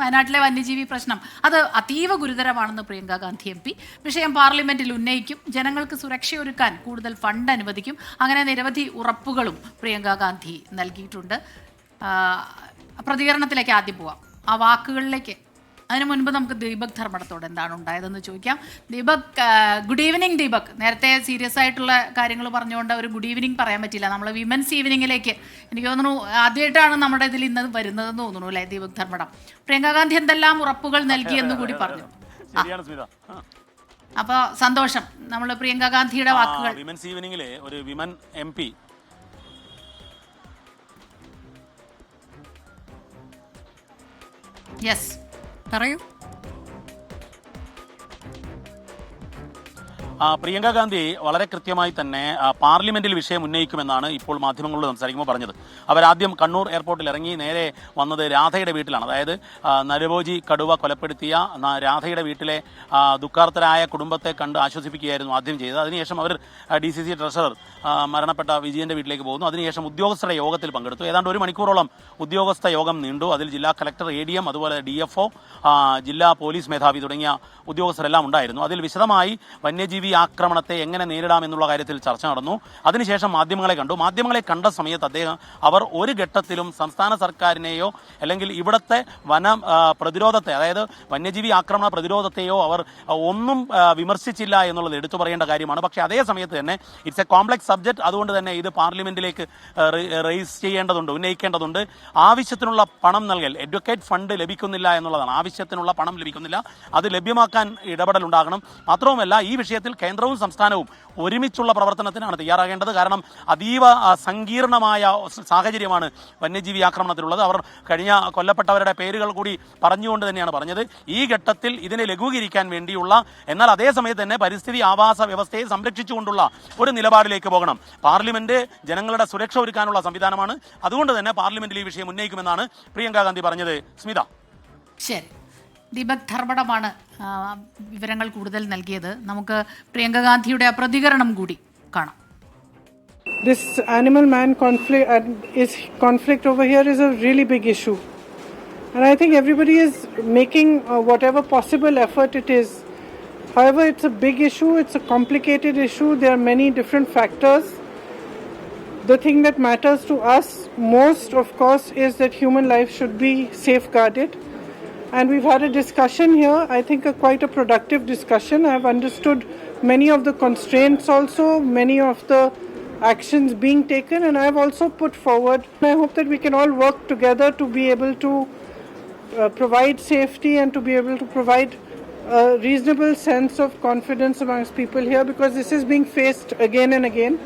വയനാട്ടിലെ വന്യജീവി പ്രശ്നം അത് അതീവ ഗുരുതരമാണെന്ന് പ്രിയങ്ക ഗാന്ധി MP വിഷയം പാർലമെന്റിൽ ഉന്നയിക്കും. ജനങ്ങൾക്ക് സുരക്ഷയൊരുക്കാൻ കൂടുതൽ ഫണ്ട് അനുവദിക്കും. അങ്ങനെ നിരവധി ഉറപ്പുകളും പ്രിയങ്ക ഗാന്ധി നൽകിയിട്ടുണ്ട്. പ്രതികരണത്തിലേക്ക് ആദ്യം പോവാം, ആ വാക്കുകളിലേക്ക്. അതിനു മുൻപ് നമുക്ക് ദീപക് ധർമ്മടത്തോട് എന്താണ് ഉണ്ടായതെന്ന് ചോദിക്കാം. Deepak, good evening. ദീപക്, നേരത്തെ സീരിയസ് ആയിട്ടുള്ള കാര്യങ്ങൾ പറഞ്ഞുകൊണ്ട് ഒരു ഗുഡ് ഈവനിങ് പറയാൻ പറ്റില്ല. നമ്മൾ വിമൻസ് ഈവനിങ്ങിലേക്ക് എനിക്ക് തോന്നുന്നു ആദ്യമായിട്ടാണ് നമ്മുടെ ഇതിൽ ഇന്ന് വരുന്നതെന്ന് തോന്നുന്നു അല്ലേ ദീപക് ധർമ്മടം? പ്രിയങ്ക ഗാന്ധി എന്തെല്ലാം ഉറപ്പുകൾ നൽകിയെന്ന് കൂടി പറഞ്ഞു. അപ്പൊ സന്തോഷം, നമ്മൾ പ്രിയങ്ക ഗാന്ധിയുടെ വാക്കുകൾ. വിമൻസ് ഈവനിങ്ങിലെ ഒരു വിമൻ MP യെസ് പറയൂ. പ്രിയങ്ക ഗാന്ധി വളരെ കൃത്യമായി തന്നെ പാർലമെന്റിൽ വിഷയം ഉന്നയിക്കുമെന്നാണ് ഇപ്പോൾ മാധ്യമങ്ങളോട് സംസാരിക്കുമ്പോൾ പറഞ്ഞത്. അവരാദ്യം കണ്ണൂർ എയർപോർട്ടിൽ ഇറങ്ങി നേരെ വന്നത് രാധയുടെ വീട്ടിലാണ്. അതായത് നരഭോജി കടുവ കൊലപ്പെടുത്തിയ രാധയുടെ വീട്ടിലെ ദുഃഖാർത്തരായ കുടുംബത്തെ കണ്ട് ആശ്വസിപ്പിക്കുകയായിരുന്നു ആദ്യം ചെയ്തത്. അതിനുശേഷം അവർ DCC ട്രഷറർ മരണപ്പെട്ട വിജയന്റെ വീട്ടിലേക്ക് പോകുന്നു. അതിനുശേഷം ഉദ്യോഗസ്ഥരുടെ യോഗത്തിൽ പങ്കെടുത്തു. ഏതാണ്ട് 1 മണിക്കൂറോളം ഉദ്യോഗസ്ഥ യോഗം നീണ്ടു. അതിൽ ജില്ലാ കളക്ടർ, ADM, അതുപോലെ DFO, ജില്ലാ പോലീസ് മേധാവി തുടങ്ങിയ ഉദ്യോഗസ്ഥരെല്ലാം ഉണ്ടായിരുന്നു. അതിൽ വിശദമായി വന്യജീവി ആക്രമണത്തെ എങ്ങനെ നേരിടാമെന്നുള്ള കാര്യത്തിൽ ചർച്ച നടന്നു. അതിനുശേഷം മാധ്യമങ്ങളെ കണ്ടു. മാധ്യമങ്ങളെ കണ്ട സമയത്ത് അവർ ഒരു ഘട്ടത്തിലും സംസ്ഥാന സർക്കാരിനെയോ അല്ലെങ്കിൽ ഇവിടുത്തെ പ്രതിരോധത്തെ, അതായത് വന്യജീവി ആക്രമണ പ്രതിരോധത്തെയോ അവർ ഒന്നും വിമർശിച്ചില്ല എന്നുള്ളത് എടുത്തു പറയേണ്ട കാര്യമാണ്. പക്ഷേ അതേ സമയത്ത് തന്നെ ഇറ്റ്സ് എ കോംപ്ലക്സ് സബ്ജക്ട്. അതുകൊണ്ട് തന്നെ ഇത് പാർലമെന്റിലേക്ക് റേസ് ചെയ്യേണ്ടതുണ്ട്, ഉന്നയിക്കേണ്ടതുണ്ട്. ആവശ്യത്തിനുള്ള പണം നൽകൽ, എഡ്യൂക്കേറ്റ് ഫണ്ട് ലഭിക്കുന്നില്ല എന്നുള്ളതാണ്. ആവശ്യത്തിനുള്ള പണം ലഭിക്കുന്നില്ല, അത് ലഭ്യമാക്കാൻ ഇടപെടലുണ്ടാകണം. മാത്രവുമല്ല, ഈ വിഷയത്തിൽ കേന്ദ്രവും സംസ്ഥാനവും ഒരുമിച്ചുള്ള പ്രവർത്തനത്തിനാണ് തയ്യാറാകേണ്ടത്. കാരണം അതീവ സങ്കീർണമായ സാഹചര്യമാണ് വന്യജീവി ആക്രമണത്തിലുള്ളത്. അവർ കഴിഞ്ഞ കൊല്ലപ്പെട്ടവരുടെ പേരുകൾ കൂടി പറഞ്ഞുകൊണ്ട് തന്നെയാണ് പറഞ്ഞത്. ഈ ഘട്ടത്തിൽ ഇതിനെ ലഘൂകരിക്കാൻ വേണ്ടിയുള്ള, എന്നാൽ അതേ സമയത്ത് തന്നെ പരിസ്ഥിതി ആവാസ വ്യവസ്ഥയെ സംരക്ഷിച്ചുകൊണ്ടുള്ള ഒരു നിലപാടിലേക്ക് പോകണം. പാർലമെന്റ് ജനങ്ങളുടെ സുരക്ഷ ഒരുക്കാനുള്ള സംവിധാനമാണ്. അതുകൊണ്ട് തന്നെ പാർലമെന്റിൽ ഈ വിഷയം ഉന്നയിക്കുമെന്നാണ് പ്രിയങ്ക ഗാന്ധി പറഞ്ഞത്. സ്മിത. ശരി, ദീപക് ധർമ്മടമാണ് വിവരങ്ങൾ കൂടുതൽ നൽകിയത്. നമുക്ക് പ്രിയങ്ക ഗാന്ധിയുടെ പ്രതികരണം കൂടി കാണാം. This animal-man conflict over here is a really big issue, and I think everybody is making whatever possible effort it is. However, it's a big issue. It's a complicated issue. There are many different factors. The thing that matters to us most, of course, is that human life should be safeguarded. And we've had a discussion here, I think quite a productive discussion. I've understood many of the constraints also, many of the actions being taken, and I've also put forward. I hope that we can all work together to be able to provide safety and to be able to provide a reasonable sense of confidence amongst people here, because this is being faced again and again.